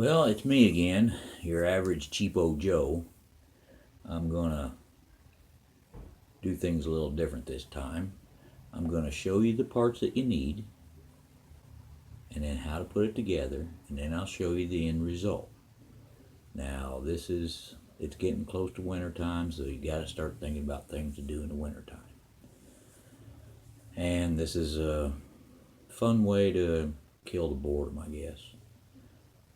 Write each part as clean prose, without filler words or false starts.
Well, it's me again, your average cheapo Joe. I'm gonna do things a little different this time. I'm gonna show you the parts that you need and then how to put it together, and then I'll show you the end result. Now, it's getting close to winter time, so you gotta start thinking about things to do in the winter time. And this is a fun way to kill the boredom, I guess.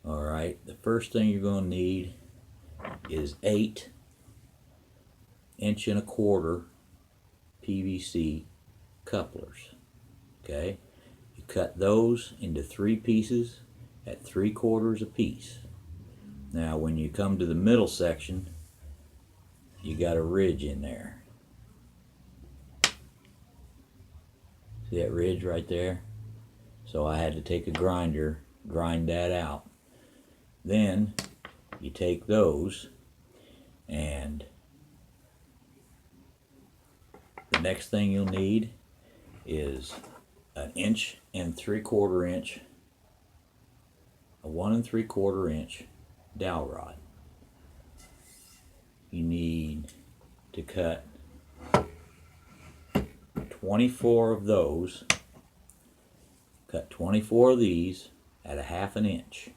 Alright, the first thing you're gonna need is 8" PVC couplers. Okay, you cut those into 3 pieces at 3/4 a piece. Now, when you come to the middle section, you got a ridge in there. See that ridge right there? So I had to take a grinder, grind that out. Then you take those, and the next thing you'll need is an 1 3/4 inch, a 1 3/4 inch dowel rod. You need to cut 24 of those. Cut 24 of these at 1/2 inch.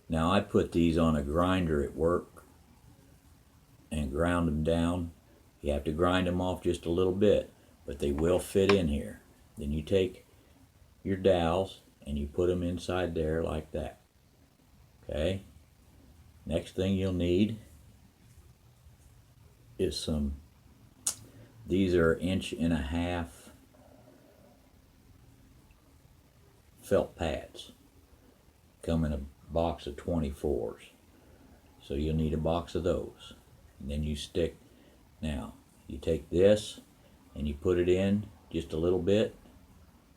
Now I put these on a grinder at work and ground them down. You have to grind them off just a little bit, but they will fit in here. Then you take your dowels and you put them inside there like that. Okay? Next thing you'll need is these are 1.5" felt pads. Come in a box of 24s. So you'll need a box of those. And then you take this and you put it in just a little bit.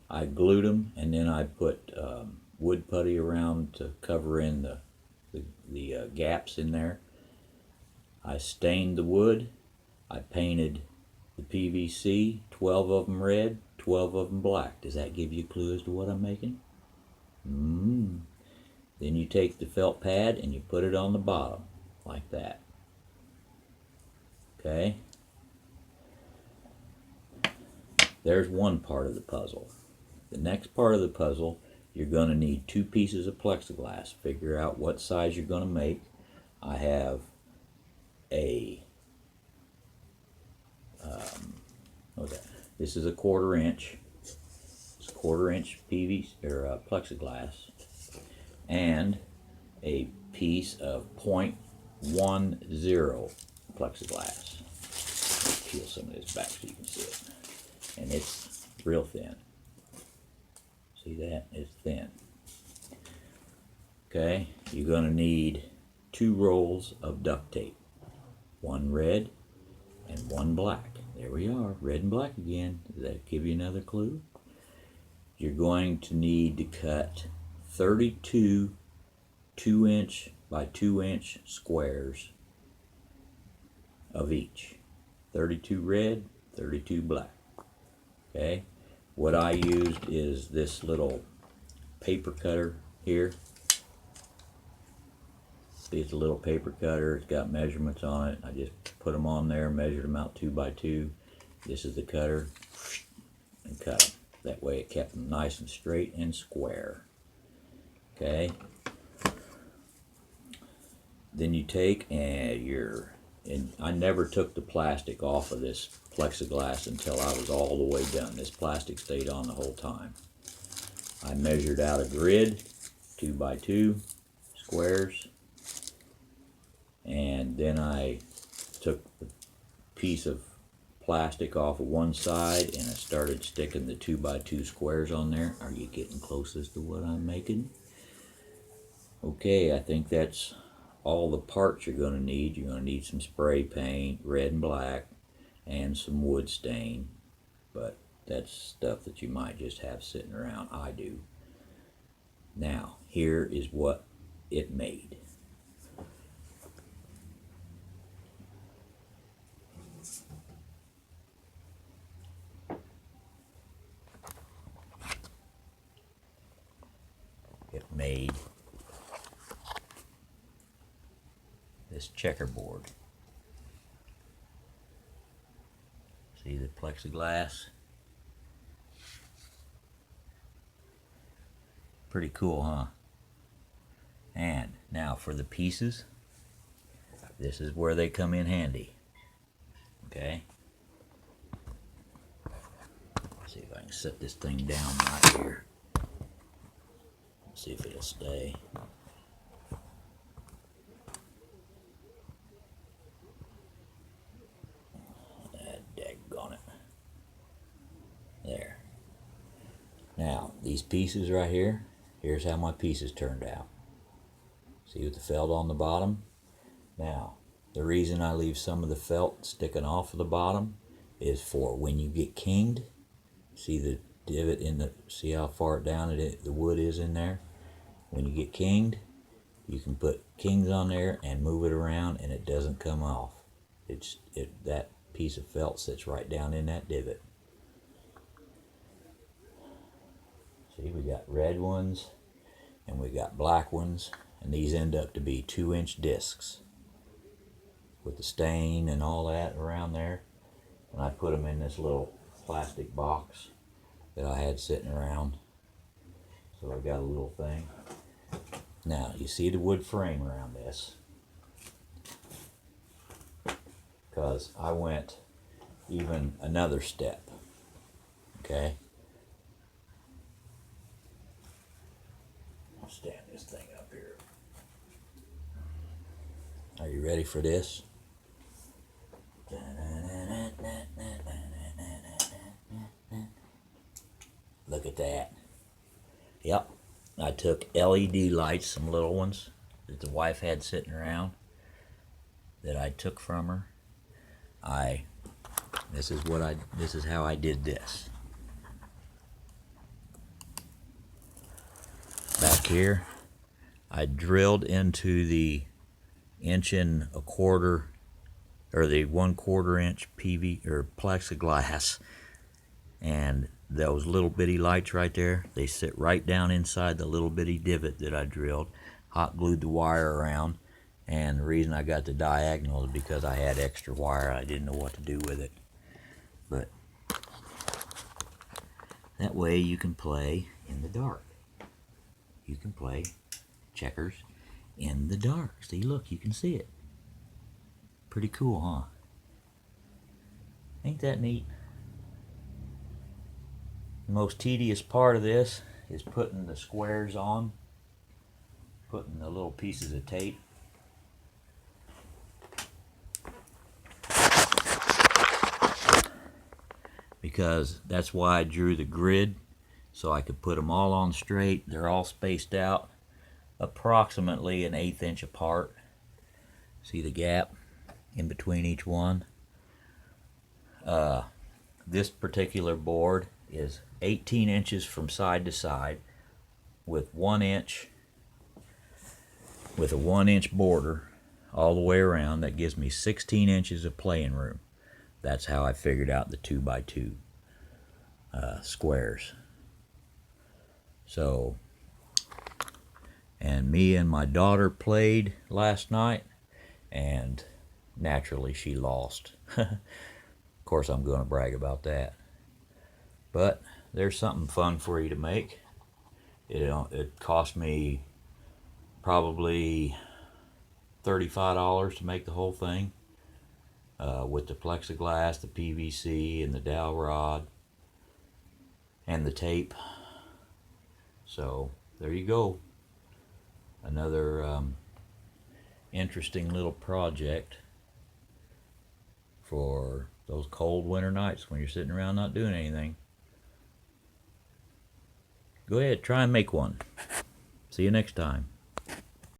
I glued them, and then I put wood putty around to cover in the gaps in there. I stained the wood. I painted the PVC, 12 of them red, 12 of them black. Does that give you a clue as to what I'm making? Then you take the felt pad and you put it on the bottom, like that. Okay? There's one part of the puzzle. The next part of the puzzle, you're going to need 2 pieces of plexiglass. Figure out what size you're going to make. I have this is a 1/4 inch. It's 1/4 inch PVC or plexiglass, and a piece of .10 plexiglass. Peel some of this back so you can see it, and it's real thin. See that? It's thin. Okay, you're going to need 2 rolls of duct tape, 1 red and 1 black. There we are, red and black again. Does that give you another clue? You're going to need to cut 32 2" by 2" squares of each. 32 red, 32 black. Okay, what I used is this little paper cutter here. See, it's a little paper cutter. It's got measurements on it. I just put them on there, measured them out 2 by 2. This is the cutter, and cut them. That way it kept them nice and straight and square. Okay. Then you take and I never took the plastic off of this plexiglass until I was all the way done. This plastic stayed on the whole time. I measured out a grid, 2 by 2 squares, and then I took the piece of plastic off of one side and I started sticking the 2 by 2 squares on there. Are you getting close as to what I'm making? Okay, I think that's all the parts you're going to need. You're going to need some spray paint, red and black, and some wood stain, but that's stuff that you might just have sitting around. I do. Now, here is what it made. made this checkerboard. See the plexiglass? Pretty cool, huh? And now for the pieces, this is where they come in handy. Okay? Let's see if I can set this thing down right here. See if it'll stay. Daggone it. There. Now, these pieces right here, here's how my pieces turned out. See with the felt on the bottom? Now, the reason I leave some of the felt sticking off of the bottom is for when you get kinged. See the divot in the, see how far down the wood is in there? When you get kinged, you can put kings on there and move it around and it doesn't come off. That piece of felt sits right down in that divot. See, we got red ones and we got black ones, and these end up to be 2-inch discs with the stain and all that around there. And I put them in this little plastic box that I had sitting around. So I got a little thing. Now, you see the wood frame around this, because I went even another step. Okay? I'll stand this thing up here. Are you ready for this? Look at that. Yep. I took LED lights, some little ones that the wife had sitting around that I took from her. This is how I did this. Back here, I drilled into the 1 1/4 or the 1/4 inch PV or plexiglass, and those little bitty lights right there, they sit right down inside the little bitty divot that I drilled. Hot glued the wire around, and the reason I got the diagonal is because I had extra wire. I didn't know what to do with it, but that way you can play in the dark. You can play checkers in the dark. See, look, you can see it. Pretty cool, huh? Ain't that neat? The most tedious part of this is putting the squares on, putting the little pieces of tape. Because that's why I drew the grid, so I could put them all on straight. They're all spaced out approximately 1/8 inch apart. See the gap in between each one? This particular board is 18 inches from side to side with 1 inch, with a 1-inch border all the way around. That gives me 16 inches of playing room. That's how I figured out the 2x2 squares. So, and me and my daughter played last night, and naturally she lost. Of course, I'm going to brag about that. But there's something fun for you to make. It cost me probably $35 to make the whole thing, with the plexiglass, the PVC, and the dowel rod, and the tape. So there you go. Another interesting little project for those cold winter nights when you're sitting around not doing anything. Go ahead, try and make one. See you next time.